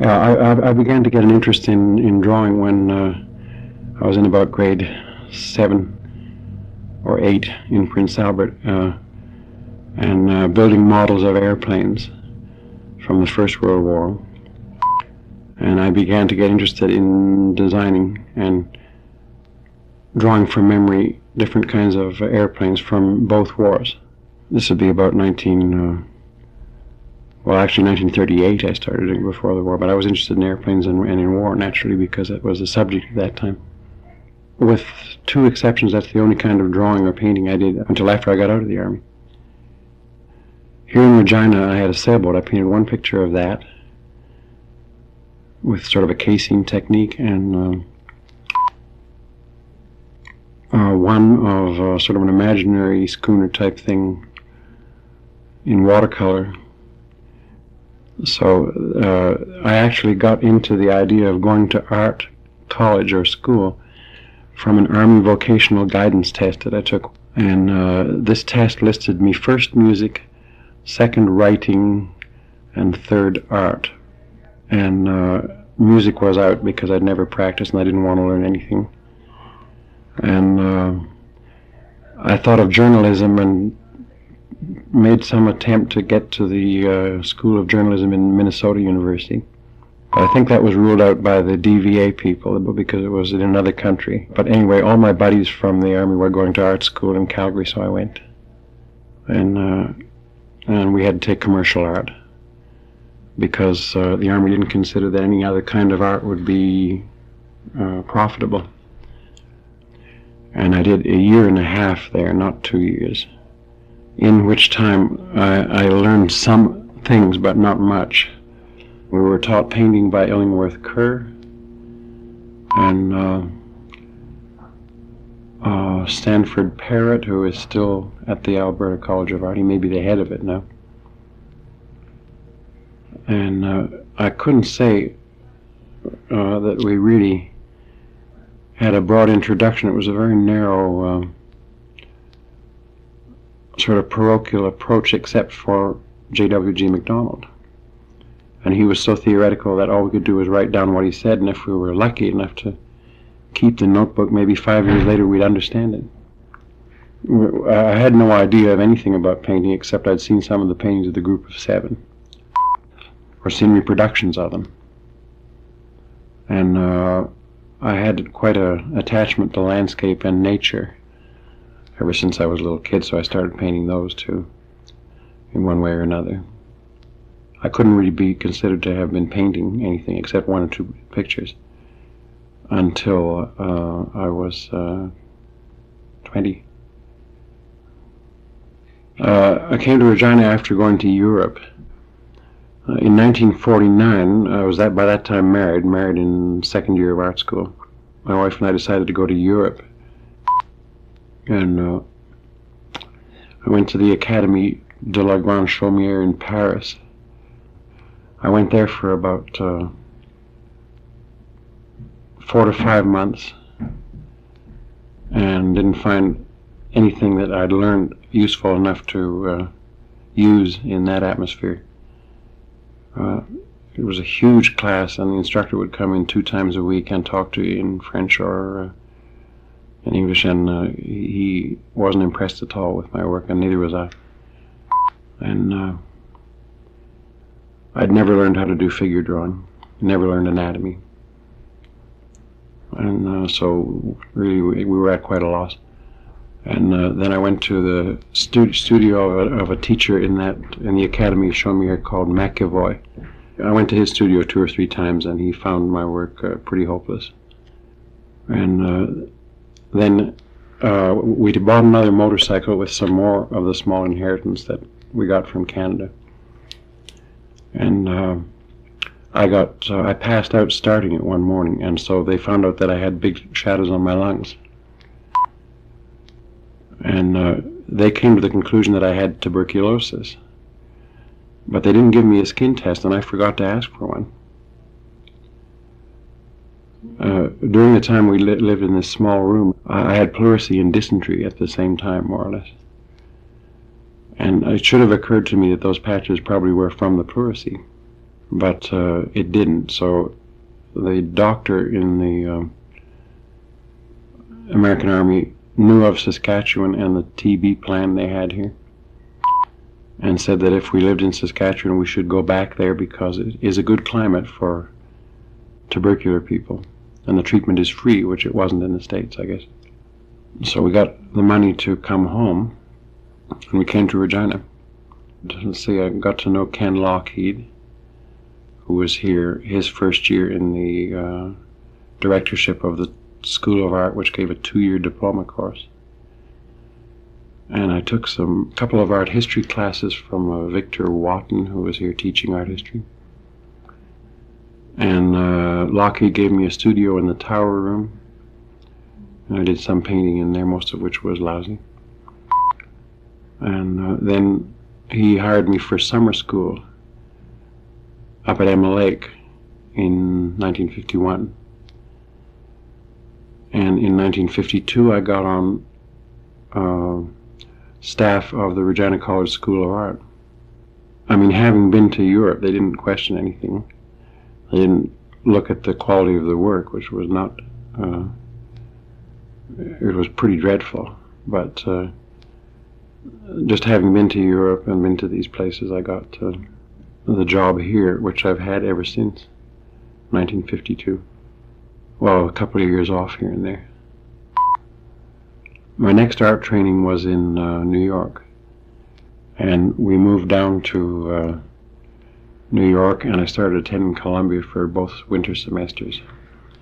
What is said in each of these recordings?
I began to get an interest in drawing when I was in about grade 7 or 8 in Prince Albert, and building models of airplanes from the First World War. And I began to get interested in designing and drawing from memory different kinds of airplanes from both wars. This would be about 1938 I started it, before the war, but I was interested in airplanes and in war, naturally, because it was the subject at that time. With two exceptions, that's the only kind of drawing or painting I did until after I got out of the Army. Here in Regina, I had a sailboat. I painted one picture of that with sort of a casing technique, and one of sort of an imaginary schooner type thing in watercolor. So I actually got into the idea of going to art college or school from an Army vocational guidance test that I took. And this test listed me first music, second writing, and third art. And music was out because I'd never practiced and I didn't want to learn anything. And I thought of journalism and made some attempt to get to the School of Journalism in Minnesota University. But I think that was ruled out by the DVA people because it was in another country. But anyway, all my buddies from the Army were going to art school in Calgary, so I went. And we had to take commercial art because the Army didn't consider that any other kind of art would be profitable. And I did a year and a half there, not 2 years, in which time I learned some things, but not much. We were taught painting by Illingworth Kerr, and Stanford Parrott, who is still at the Alberta College of Art. He may be the head of it now. And I couldn't say that we really had a broad introduction. It was a very narrow sort of parochial approach, except for J.W.G. MacDonald. And he was so theoretical that all we could do was write down what he said, and if we were lucky enough to keep the notebook, maybe 5 years later we'd understand it. I had no idea of anything about painting except I'd seen some of the paintings of the Group of Seven, or seen reproductions of them. And I had quite an attachment to landscape and nature ever since I was a little kid, so I started painting those too, in one way or another. I couldn't really be considered to have been painting anything except 1 or 2 pictures until I was 20. I came to Regina after going to Europe. In 1949, I was by that time married in second year of art school. My wife and I decided to go to Europe. And I went to the Académie de la Grande Chaumière in Paris. I went there for about 4 to 5 months and didn't find anything that I'd learned useful enough to use in that atmosphere. It was a huge class, and the instructor would come in 2 times a week and talk to you in French or in English, and he wasn't impressed at all with my work, and neither was I. And I'd never learned how to do figure drawing, never learned anatomy, and so really we were at quite a loss. And then I went to the studio of a teacher in the Academy of Chaumière called McKay. I went to his studio 2 or 3 times, and he found my work pretty hopeless. And then we bought another motorcycle with some more of the small inheritance that we got from Canada. And I passed out starting it one morning, and so they found out that I had big shadows on my lungs. And they came to the conclusion that I had tuberculosis. But they didn't give me a skin test, and I forgot to ask for one. During the time we lived in this small room, I had pleurisy and dysentery at the same time, more or less. And it should have occurred to me that those patches probably were from the pleurisy, but it didn't. So the doctor in the American Army knew of Saskatchewan and the TB plan they had here, and said that if we lived in Saskatchewan we should go back there because it is a good climate for tubercular people, and the treatment is free, which it wasn't in the States, I guess. So we got the money to come home, and we came to Regina. Let's see, I got to know Ken Lockheed, who was here his first year in the directorship of the School of Art, which gave a 2-year diploma course. And I took a couple of art history classes from Victor Watton, who was here teaching art history. And Lockheed gave me a studio in the tower room, and I did some painting in there, most of which was lousy. And then he hired me for summer school up at Emma Lake in 1951. And in 1952 I got on staff of the Regina College School of Art. I mean, having been to Europe, they didn't question anything. They didn't look at the quality of the work, which was not, it was pretty dreadful. But just having been to Europe and been to these places, I got the job here, which I've had ever since 1952. Well, a couple of years off here and there. My next art training was in New York, and we moved down to New York, and I started attending Columbia for both winter semesters,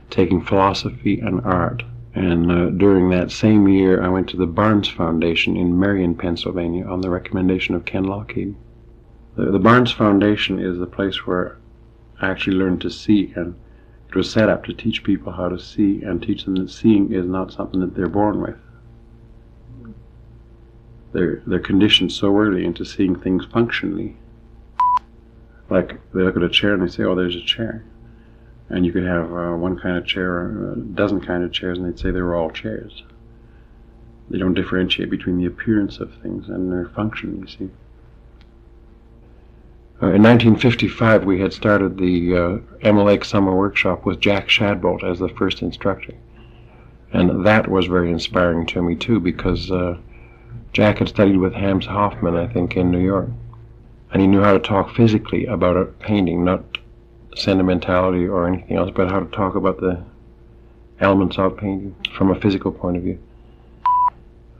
taking philosophy and art. And during that same year I went to the Barnes Foundation in Marion, Pennsylvania, on the recommendation of Ken Lockheed. The Barnes Foundation is the place where I actually learned to see, and it was set up to teach people how to see and teach them that seeing is not something that they're born with. They're conditioned so early into seeing things functionally. Like, they look at a chair and they say, oh, there's a chair. And you could have one kind of chair or a dozen kind of chairs, and they'd say they were all chairs. They don't differentiate between the appearance of things and their function, you see. In 1955, we had started the Emma Lake Summer Workshop with Jack Shadbolt as the first instructor. And that was very inspiring to me, too, because Jack had studied with Hans Hofmann, I think, in New York. And he knew how to talk physically about a painting, not sentimentality or anything else, but how to talk about the elements of painting from a physical point of view.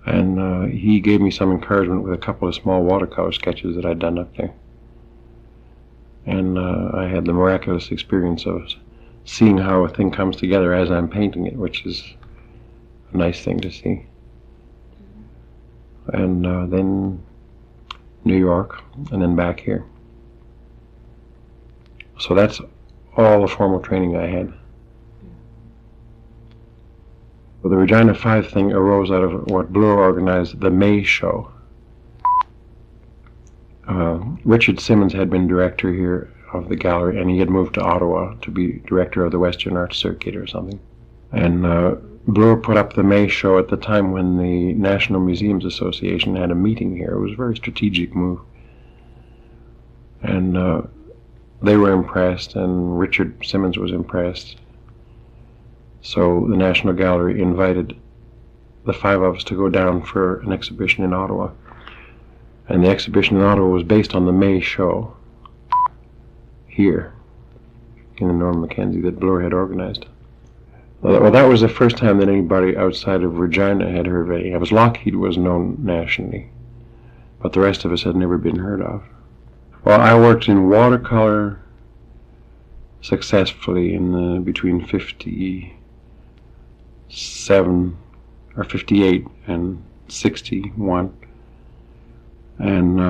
And he gave me some encouragement with a couple of small watercolor sketches that I'd done up there. And I had the miraculous experience of seeing how a thing comes together as I'm painting it, which is a nice thing to see. And then New York, and then back here. So that's all the formal training I had. Well, the Regina 5 thing arose out of what Bloor organized, the May Show. Richard Simmons had been director here of the gallery, and he had moved to Ottawa to be director of the Western Arts Circuit or something. And Bloor put up the May Show at the time when the National Museums Association had a meeting here. It was a very strategic move. And they were impressed, and Richard Simmons was impressed. So the National Gallery invited the 5 of us to go down for an exhibition in Ottawa. And the exhibition in Ottawa was based on the May Show here in the Norm Mackenzie that Bloor had organized. Well, that was the first time that anybody outside of Regina had heard of it. It was Lockheed was known nationally, but the rest of us had never been heard of. Well, I worked in watercolor successfully in between 57 or 58 and 61, and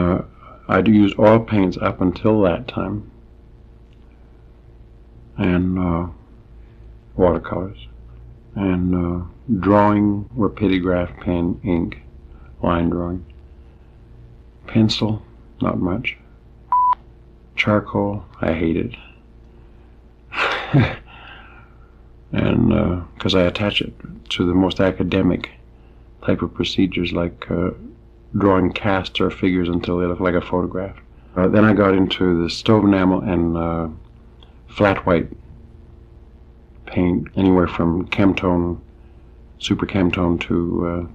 I'd used oil paints up until that time, and watercolors, and drawing, rapidograph pen, ink, line drawing, pencil, not much. Charcoal, I hated. And because I attach it to the most academic type of procedures, like drawing casts or figures until they look like a photograph. Then I got into the stove enamel and flat white paint, anywhere from Chemtone, super Chemtone to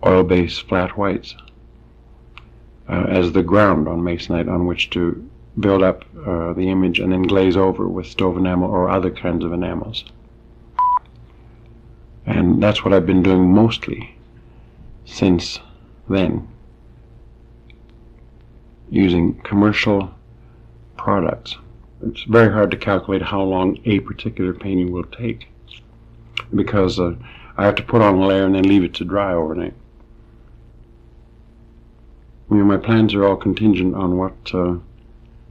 oil-based flat whites as the ground on masonite on which to build up the image and then glaze over with stove enamel or other kinds of enamels. And that's what I've been doing mostly since then, using commercial products. It's very hard to calculate how long a particular painting will take, because I have to put on a layer and then leave it to dry overnight. My plans are all contingent on what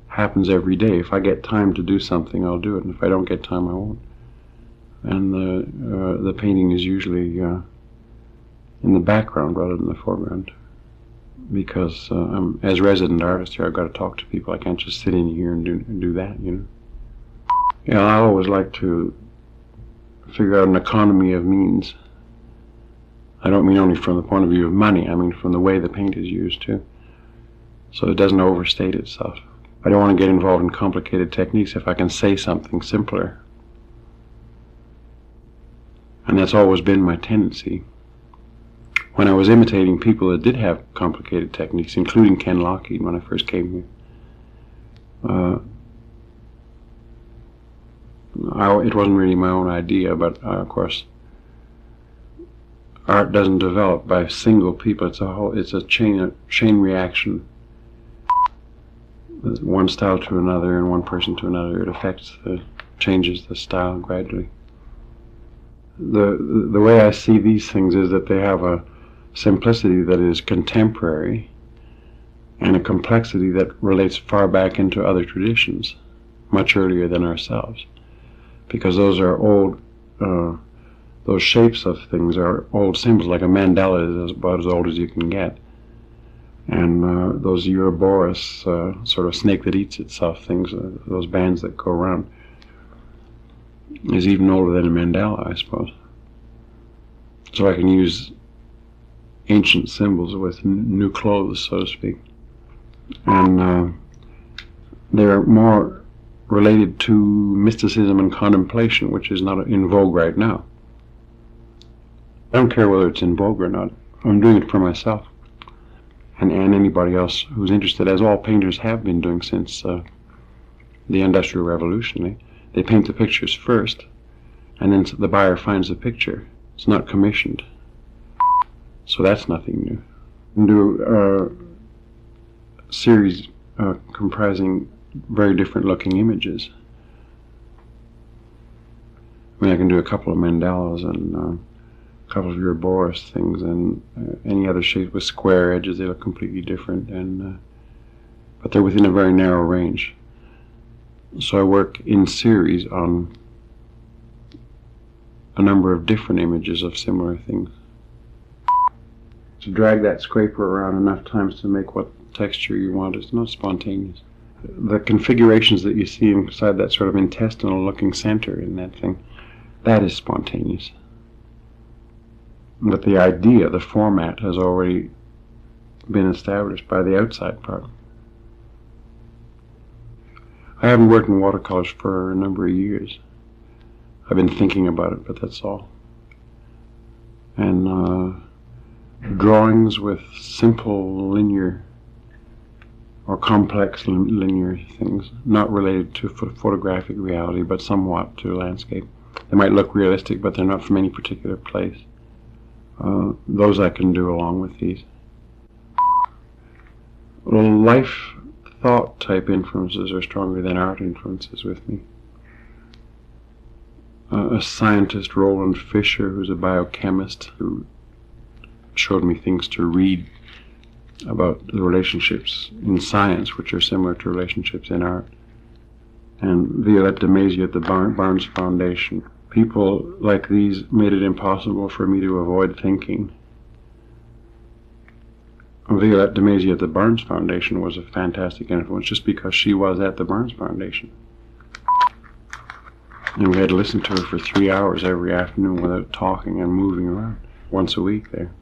happens every day. If I get time to do something, I'll do it, and if I don't get time, I won't. And the painting is usually in the background rather than the foreground, because I'm, as resident artist here, I've got to talk to people. I can't just sit in here and do that, you know. Yeah, I always like to figure out an economy of means. I don't mean only from the point of view of money, I mean from the way the paint is used too, so it doesn't overstate itself. I don't want to get involved in complicated techniques if I can say something simpler. And that's always been my tendency. When I was imitating people that did have complicated techniques, including Ken Lockheed when I first came here, it wasn't really my own idea, but of course, art doesn't develop by single people. It's a chain reaction. One style to another and one person to another. It changes the style gradually. The way I see these things is that they have a simplicity that is contemporary and a complexity that relates far back into other traditions, much earlier than ourselves, because those are old. Those shapes of things are old symbols. Like a mandala is about as old as you can get, and those Ouroboros sort of snake that eats itself things, those bands that go around, is even older than a mandala, I suppose. So I can use ancient symbols with new clothes, so to speak, and they're more related to mysticism and contemplation, which is not in vogue right now. I don't care whether it's in vogue or not. I'm doing it for myself and anybody else who's interested, as all painters have been doing since the Industrial Revolution. They paint the pictures first, and then the buyer finds the picture. It's not commissioned. So that's nothing new. And do a series comprising very different looking images. I mean, I can do a couple of mandalas and a couple of Ouroboros things, and any other shape with square edges. They look completely different, and but they're within a very narrow range. So I work in series on a number of different images of similar things. To drag that scraper around enough times to make what texture you want is not spontaneous. The configurations that you see inside that sort of intestinal looking center in that thing, that is spontaneous. But the idea, the format, has already been established by the outside part. I haven't worked in watercolors for a number of years. I've been thinking about it, but that's all. And drawings with simple linear or complex linear things, not related to photographic reality, but somewhat to landscape. They might look realistic, but they're not from any particular place. Those I can do along with these. Life thought type influences are stronger than art influences with me. A scientist, Roland Fisher, who's a biochemist, who showed me things to read about the relationships in science which are similar to relationships in art. And Violette de Maisy at the Barnes Foundation. People like these made it impossible for me to avoid thinking. Violette de Maisy at the Barnes Foundation was a fantastic influence just because she was at the Barnes Foundation. And we had to listen to her for 3 hours every afternoon without talking and moving around, once a week there.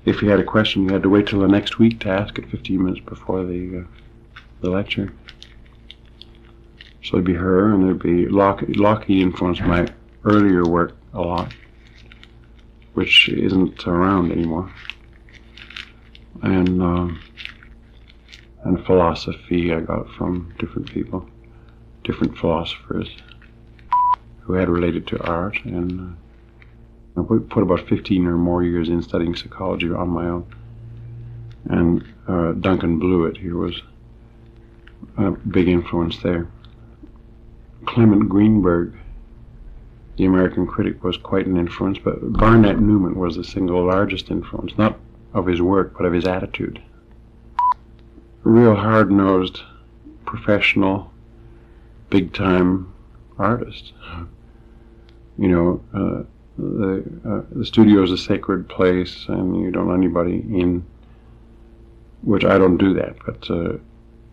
If you had a question, you had to wait till the next week to ask it 15 minutes before the the lecture. So there'd be her, and there'd be Lockheed influenced my earlier work a lot, which isn't around anymore. And philosophy I got from different people, different philosophers who had related to art, and I put about 15 or more years in studying psychology on my own. And Duncan Blewett here was a big influence there. Clement Greenberg, the American critic, was quite an influence, but Barnett Newman was the single largest influence, not of his work, but of his attitude. A real hard-nosed, professional, big-time artist. You know, the studio is a sacred place, and you don't let anybody in, which I don't do that, but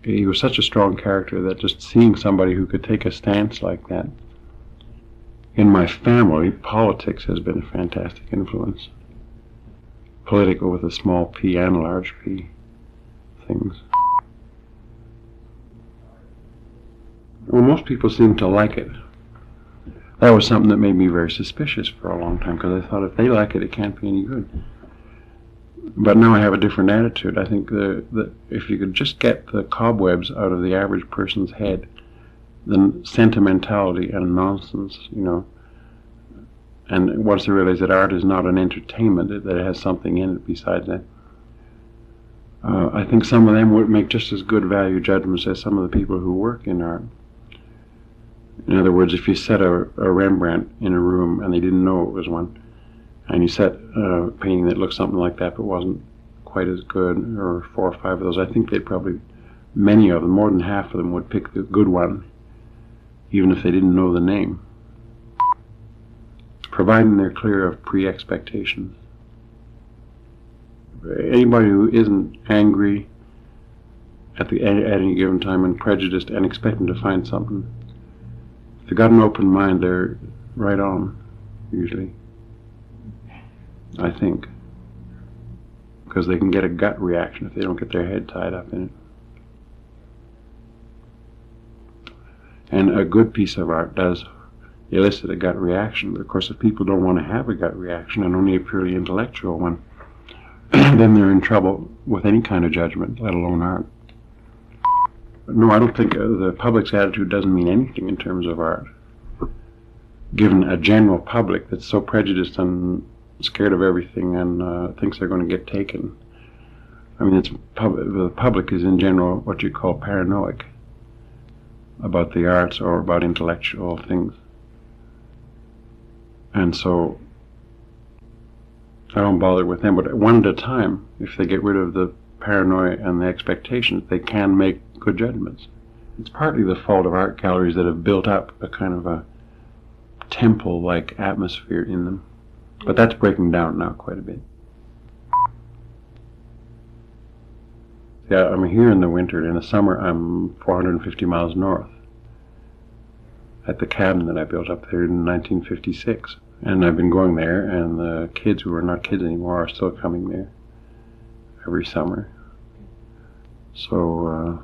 he was such a strong character that just seeing somebody who could take a stance like that. In my family, politics has been a fantastic influence. Political with a small p and a large P things. Well, most people seem to like it. That was something that made me very suspicious for a long time, because I thought if they like it, it can't be any good. But now I have a different attitude. I think that if you could just get the cobwebs out of the average person's head, then sentimentality and nonsense, you know, and once they realize that art is not an entertainment, that it has something in it besides that, I think some of them would make just as good value judgments as some of the people who work in art. In other words, if you set a Rembrandt in a room and they didn't know it was one, and you set a painting that looked something like that but wasn't quite as good, or 4 or 5 of those, I think they'd probably, many of them, more than half of them, would pick the good one, even if they didn't know the name, providing they're clear of pre-expectations. Anybody who isn't angry at any given time and prejudiced and expecting to find something, if they've got an open mind, they're right on, usually. I think, because they can get a gut reaction if they don't get their head tied up in it. And a good piece of art does elicit a gut reaction, but of course if people don't want to have a gut reaction and only a purely intellectual one, then they're in trouble with any kind of judgment, let alone art. But no, I don't think the public's attitude doesn't mean anything in terms of art, given a general public that's so prejudiced and scared of everything and thinks they're going to get taken. I mean, the public is in general what you call paranoid about the arts or about intellectual things. And so I don't bother with them, but one at a time, if they get rid of the paranoia and the expectations, they can make good judgments. It's partly the fault of art galleries that have built up a kind of a temple-like atmosphere in them. But that's breaking down now quite a bit. Yeah, I'm here in the winter. In the summer, I'm 450 miles north at the cabin that I built up there in 1956. And I've been going there, and the kids who are not kids anymore are still coming there every summer. So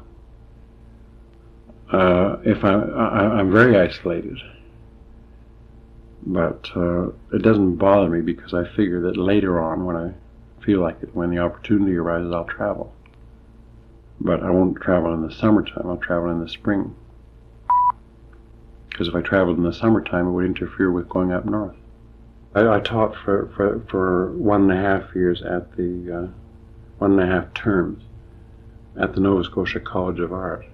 if I'm very isolated. But it doesn't bother me, because I figure that later on, when I feel like it, when the opportunity arises, I'll travel. But I won't travel in the summertime, I'll travel in the spring. Because if I traveled in the summertime, it would interfere with going up north. I taught for 1.5 years at the 1.5 terms at the Nova Scotia College of Art,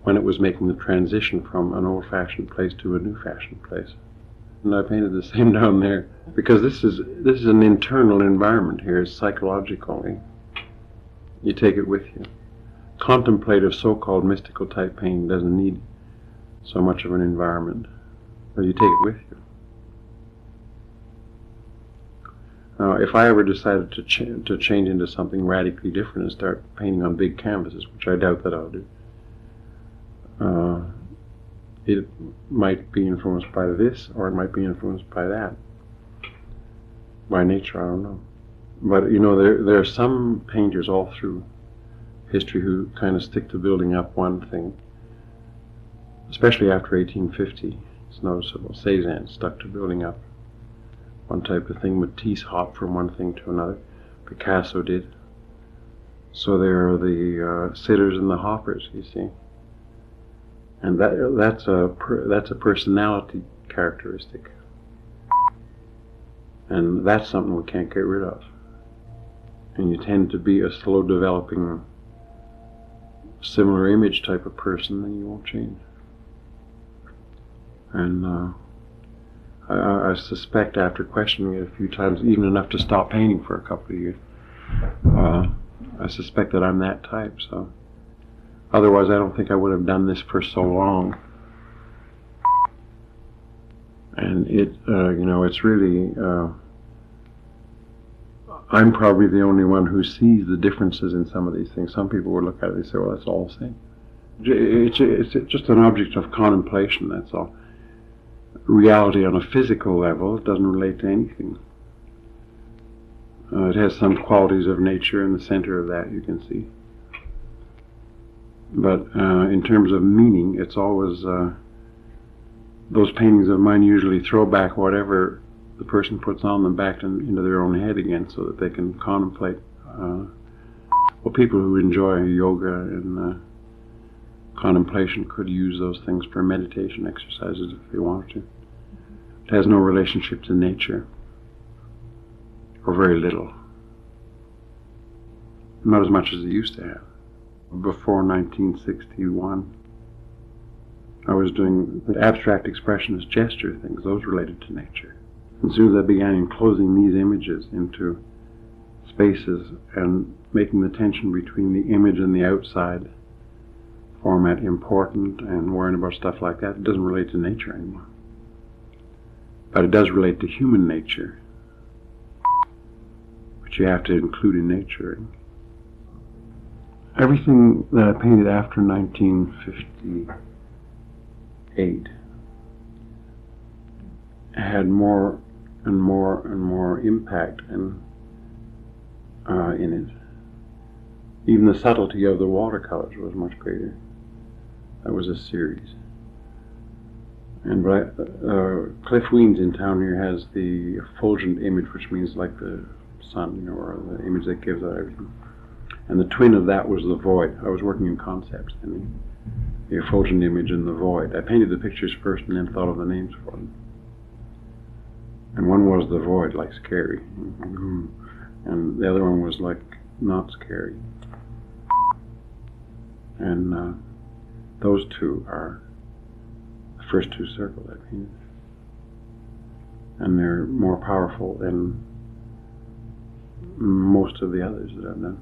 when it was making the transition from an old-fashioned place to a new-fashioned place. And I painted the same down there, because this is an internal environment here. It's psychological. You take it with you. Contemplative, so-called mystical type painting doesn't need so much of an environment, but you take it with you. Now, if I ever decided to change into something radically different and start painting on big canvases, which I doubt that I'll do, it might be influenced by this, or it might be influenced by that. By nature, I don't know. But, you know, there are some painters all through history who kind of stick to building up one thing, especially after 1850. It's noticeable. Cézanne stuck to building up one type of thing, Matisse hopped from one thing to another. Picasso did. So there are the sitters and the hoppers, you see. And that's a personality characteristic. And that's something we can't get rid of. And you tend to be a slow developing, similar image type of person, then you won't change. And I suspect after questioning it a few times, even enough to stop painting for a couple of years, I suspect that I'm that type. So otherwise I don't think I would have done this for so long. And it, it's really, I'm probably the only one who sees the differences in some of these things. Some people would look at it and say, well, that's all the same. It's just an object of contemplation, that's all. Reality on a physical level doesn't relate to anything. It has some qualities of nature in the center of that, you can see. But in terms of meaning, it's always, those paintings of mine usually throw back whatever the person puts on them back into their own head again, so that they can contemplate. Well, people who enjoy yoga and contemplation could use those things for meditation exercises if they wanted to. It has no relationship to nature, or very little. Not as much as it used to have. Before 1961, I was doing the abstract expressionist gesture things, those related to nature. As soon as I began enclosing these images into spaces and making the tension between the image and the outside format important and worrying about stuff like that, it doesn't relate to nature anymore. But it does relate to human nature, which you have to include in nature. Everything that I painted after 1958 had more and more and more impact in it. Even the subtlety of the watercolors was much greater. That was a series. And Cliff Weens in town here has the effulgent image, which means like the sun, or the image that gives out everything. And the twin of that was the void. I was working in concepts, and the effulgent image and the void. I painted the pictures first and then thought of the names for them. And one was the void, like scary. And the other one was like not scary. And those two are the first two circles I painted. And they're more powerful than most of the others that I've done.